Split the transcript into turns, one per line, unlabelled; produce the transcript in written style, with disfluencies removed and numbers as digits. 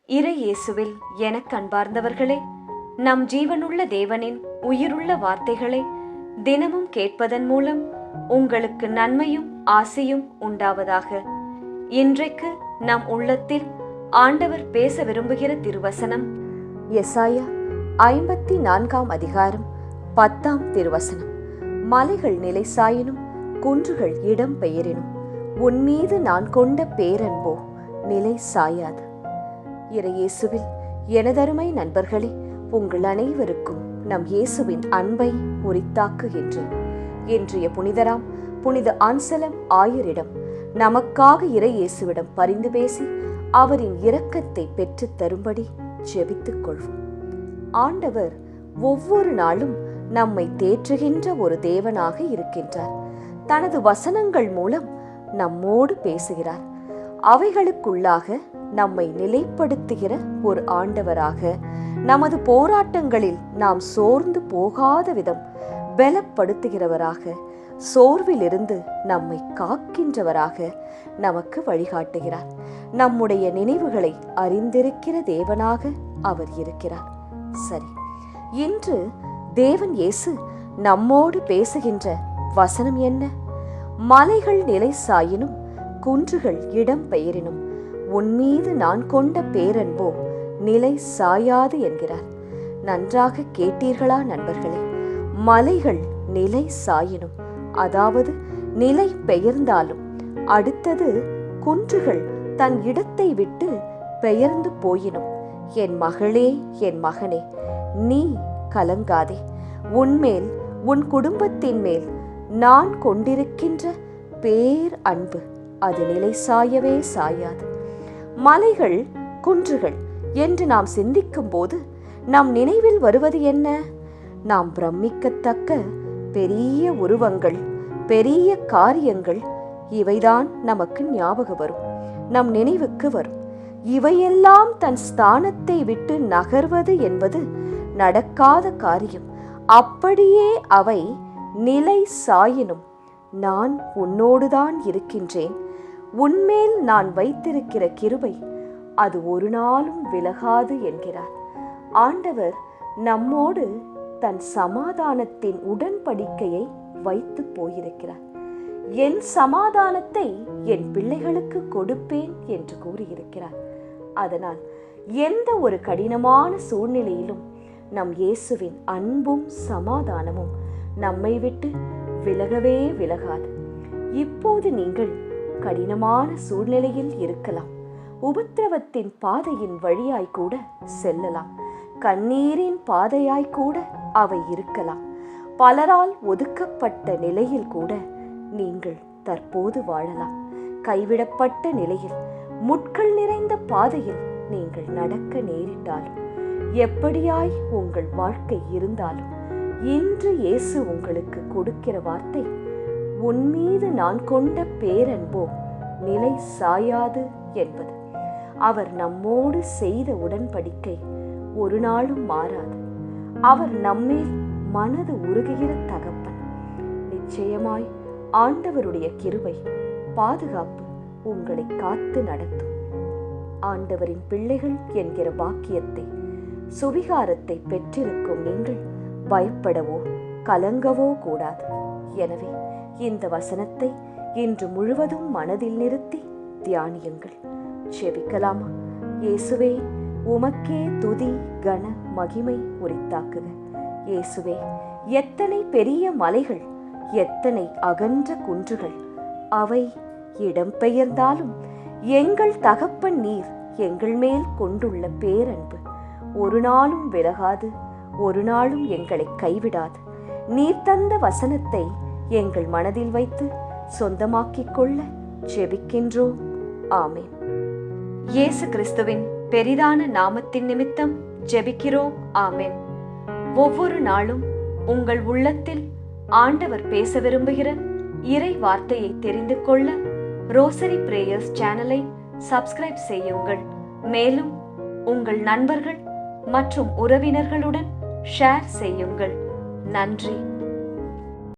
இறை இயேசுவில் எனக் அன்பார்ந்தவர்களே, நம் ஜீவனுள்ள தேவனின் உயிருள்ள வார்த்தைகளை தினமும் கேட்பதன் மூலம் உங்களுக்கு நன்மையும் ஆசையும் உண்டாவதாக. இன்றைக்கு நம் உள்ளத்தில் ஆண்டவர் பேச விரும்புகிற திருவசனம்
எசாயா 54 அதிகாரம் 10 திருவசனம். மலைகள் நிலை சாயினும் குன்றுகள் இடம் பெயரினும் உன்மீது நான் கொண்ட பேரன்போ நிலை சாயாது. இறை இயேசுவில் எனதருமை நண்பர்களே, உங்கள் அனைவருக்கும் நம் இயேசுவின் அன்பை உரித்தாக்குகின்றேன். இன்றைய புனிதராம் புனித ஆன்சலம் ஆயரிடம் நமக்காக இறை இயேசுவிடம் பரிந்து பேசி அவரின் இரக்கத்தை பெற்றுத் தரும்படி ஜெபித்துக் கொள்வோம். ஆண்டவர் ஒவ்வொரு நாளும் நம்மை தேற்றுகின்ற ஒரு தேவனாக இருக்கின்றார். தனது வசனங்கள் மூலம் நம்மோடு பேசுகிறார். அவைகளுக்குள்ளாக நம்மை நிலைப்படுத்துகிற ஒரு ஆண்டவராக, நமது போராட்டங்களில் நாம் சோர்ந்து போகாத விதம் பலப்படுத்துகிறவராக, சோர்விலிருந்து நம்மை காக்கின்றவராக நமக்கு வழிகாட்டுகிறார். நம்முடைய நினைவுகளை அறிந்திருக்கிற தேவனாக அவர் இருக்கிறார். சரி, இன்று தேவன் இயேசு நம்மோடு பேசுகின்ற வசனம் என்ன? மலைகள் நிலை சாயினும் குன்றுகள் இடம் பெயரினும் உன்மீது நான் கொண்ட பேரன்போ நிலை சாயாது என்கிறார். நன்றாக கேட்டீர்களா நண்பர்களே? மலைகள் நிலை சாயினும், அதாவது நிலை பெயர்ந்தாலும், அடுத்தது குன்றுகள் தன் இடத்தை விட்டு பெயர்ந்து போயினும், என் மகளே, என் மகனே, நீ கலங்காதே. உன்மேல், உன் குடும்பத்தின் மேல் நான் கொண்டிருக்கின்ற பேர் அன்பு அது நிலை சாயவே சாயாது. மலைகள், குன்றுகள் என்று நாம் சிந்திக்கும் போது நம் நினைவில் வருவது என்ன? நாம் பிரமிக்கத்தக்க பெரிய உருவங்கள், பெரிய காரியங்கள், இவைதான் நமக்கு ஞாபகம் வரும், நம் நினைவுக்கு வரும். இவையெல்லாம் தன் ஸ்தானத்தை விட்டு நகர்வது என்பது நடக்காத காரியம். அப்படியே அவை நிலை சாயினும், நான் உன்னோடுதான் இருக்கின்றேன், உன்மேல் நான் வைத்திருக்கிற கிருபை அது ஒரு நாளும் விலகாது என்கிறார். ஆண்டவர் நம்மோடு தன் சமாதானத்தின் உடன்படிக்கையை வைத்து போயிருக்கிறார். என் சமாதானத்தை என் பிள்ளைகளுக்கு கொடுப்பேன் என்று கூறியிருக்கிறார். அதனால் எந்த ஒரு கடினமான சூழ்நிலையிலும் நம் இயேசுவின் அன்பும் சமாதானமும் நம்மை விட்டு விலகவே விலகாது. இப்போது நீங்கள் கடினமான சூழ்நிலையில் இருக்கலாம். உபத்திரவத்தின் பாதையின் வழியாய் கூட செல்லலாம். கண்ணீரின் பாதையாய் கூட அவை இருக்கலாம். பலரால் ஒதுக்கப்பட்ட நிலையில் கூட நீங்கள் தற்போது வாழலாம். கைவிடப்பட்ட நிலையில், முட்கள் நிறைந்த பாதையில் நீங்கள் நடக்க நேரிட்டாலும், எப்படியாய் உங்கள் வாழ்க்கை இருந்தாலும், இன்று இயேசு உங்களுக்கு கொடுக்கிற வார்த்தை, உன்மீது நான் கொண்ட பேரன்போ நிலை சாயாது என்பது. அவர் நம்மோடு செய்த உடன்படிக்கை ஒரு நாளும் மாறாது. அவர் நம்மேல் மனது உருகுகிற தகப்பன். நிச்சயமாய் ஆண்டவருடைய கிருபை, பாதுகாப்பு உங்களை காத்து நடத்தும். ஆண்டவரின் பிள்ளைகள் என்கிற பாக்கியத்தை, சுவிகாரத்தை பெற்றிருக்கும் நீங்கள் பயப்படவோ கலங்கவோ கூடாது. எனவே இந்த வசனத்தை இன்று முழுவதும் மனதில் நிறுத்தி தியானியுங்கள். செபிக்கலாமா? இயேசுவே, உமக்கே துதி, கன, மகிமை உரித்தாக்குக. இயேசுவே, எத்தனை பெரிய மலைகள், எத்தனை அகன்ற குன்றுகள், அவை இடம்பெயர்ந்தாலும் எங்கள் தகப்பன் நீர் எங்கள் மேல் கொண்டுள்ள பேரன்பு ஒரு நாளும் விலகாது, ஒரு நாளும் எங்களை கைவிடாது. நீர் தந்த வசனத்தை எங்கள் மனதில் வைத்து சொந்தமாக்கிக் கொள்ள ஜெபிக்கின்றோம். ஆமென்.
இயேசு கிறிஸ்துவின் பெரிதான நாமத்தின் நிமித்தம் ஜெபிக்கிறோம். ஆமென். ஒவ்வொரு நாளும் உங்கள் உள்ளத்தில் ஆண்டவர் பேச விரும்புகிற இறை வார்த்தையை தெரிந்து கொள்ள ரோசரி பிரேயர்ஸ் சேனலை சப்ஸ்கிரைப் செய்யுங்கள். மேலும் உங்கள் நண்பர்கள் மற்றும் உறவினர்களுடன் ஷேர் செய்யுங்கள். நன்றி.